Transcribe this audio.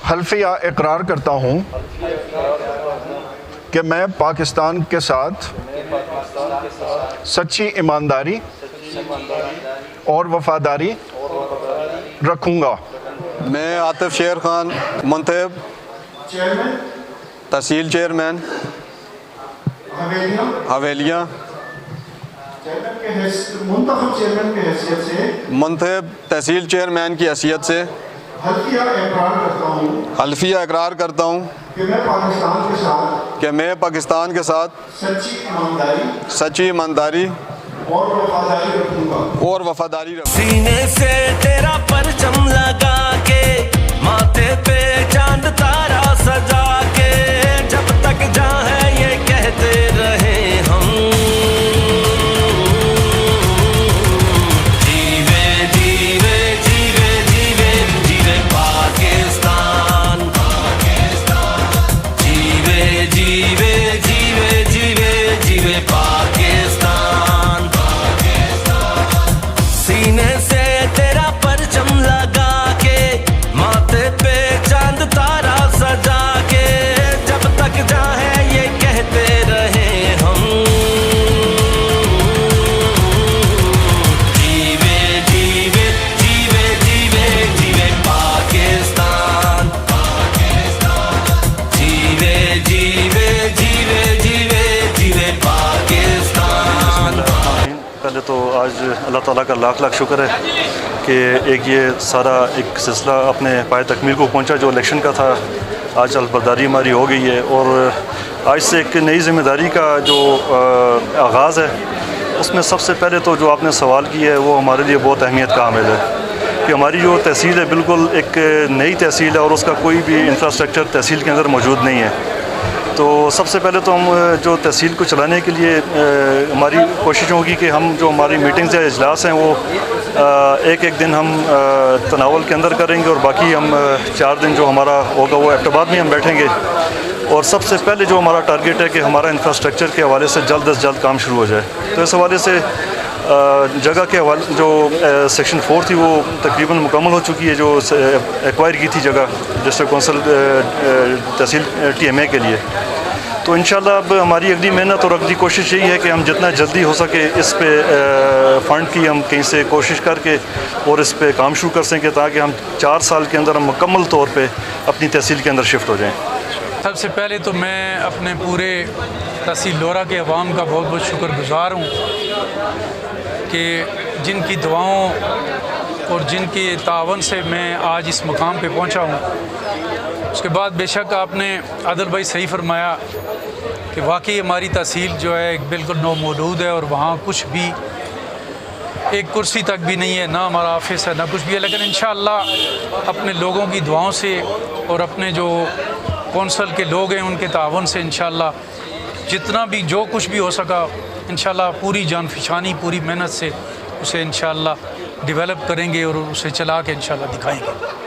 हल्फिया इकरार करता हूँ कि मैं पाकिस्तान के साथ सच्ची ईमानदारी और वफादारी रखूँगा। मैं आतिफ शेर खान मुंतब तहसील चेयरमैन हवेलियाँ मुंतब तहसील चेयरमैन की हैसियत से हल्फिया इकरार करता हूँ कि मैं पाकिस्तान के साथ सच्ची ईमानदारी और वफादारी रखूँगा। सीने से तेरा परचम लगा के माथे पे चांद तारा सजा के जब तक जाए ये कहते रहे हम जीवे जीवे जीवे जीवे जीवे पाकिस्तान जीवे जीवे जीवे जीवे जीवे पाकिस्तान। सीने से तेरा परचम लगा के माथे पे चांद तारा सजा के जब तक जाए ये कहते रहे हम जीवे जीवे जीवे जीवे जीवे पाकिस्तान जीवे जीवे जीवे जीवे जीवे पाकिस्तान। पहले तो आज अल्लाह ताला का लाख लाख शुक्र है कि एक ये सारा एक सिलसिला अपने पाए तकमील को पहुंचा जो इलेक्शन का था। आज अलबरदारी हमारी हो गई है और आज से एक नई ज़िम्मेदारी का जो आगाज़ है उसमें सबसे पहले तो जो आपने सवाल किया है वो हमारे लिए बहुत अहमियत का हामिल है कि हमारी जो तहसील है बिल्कुल एक नई तहसील है और उसका कोई भी इंफ्रास्ट्रक्चर तहसील के अंदर मौजूद नहीं है। तो सबसे पहले तो हम जो तहसील को चलाने के लिए हमारी कोशिश होगी कि हम जो हमारी मीटिंग्स या इजलास हैं वो एक एक दिन हम तनावल के अंदर करेंगे और बाकी हम 4 दिन जो हमारा होगा वो एबटाबाद में हम बैठेंगे। और सबसे पहले जो हमारा टारगेट है कि हमारा इंफ्रास्ट्रक्चर के हवाले से जल्द अज जल्द काम शुरू हो जाए। तो इस हवाले से जगह के हवाले जो सेक्शन 4 थी वो तकरीबन मुकम्मल हो चुकी है, जो एक्वायर की थी जगह डिस्ट्रिक्ट कौंसिल तहसील TMA के लिए। तो इंशाल्लाह अब हमारी अगली मेहनत और अगली कोशिश यही है कि हम जितना जल्दी हो सके इस पे फ़ंड की हम कहीं से कोशिश करके और इस पे काम शुरू कर सकें ताकि हम 4 साल के अंदर हम मुकम्मल तौर पे अपनी तहसील के अंदर शिफ्ट हो जाएं। सबसे पहले तो मैं अपने पूरे तहसील लोरा के अवाम का बहुत बहुत शुक्रगुज़ार हूँ कि जिनकी दुआओं और जिनके तावन से मैं आज इस मुकाम पे पहुँचा हूँ। उसके बाद बेशक आपने आदिल भाई सही फरमाया कि वाकई हमारी तहसील जो है बिल्कुल नौमौजूद है और वहाँ कुछ भी एक कुर्सी तक भी नहीं है, ना हमारा ऑफिस है ना कुछ भी है। लेकिन इंशाअल्लाह अपने लोगों की दुआओं से और अपने जो कौंसल के लोग हैं उनके तावन से इंशाअल्लाह जितना भी जो कुछ भी हो सका इंशाअल्लाह पूरी जान फिशानी पूरी मेहनत से उसे इंशाअल्लाह डेवलप करेंगे और उसे चला के इंशाअल्लाह दिखाएंगे।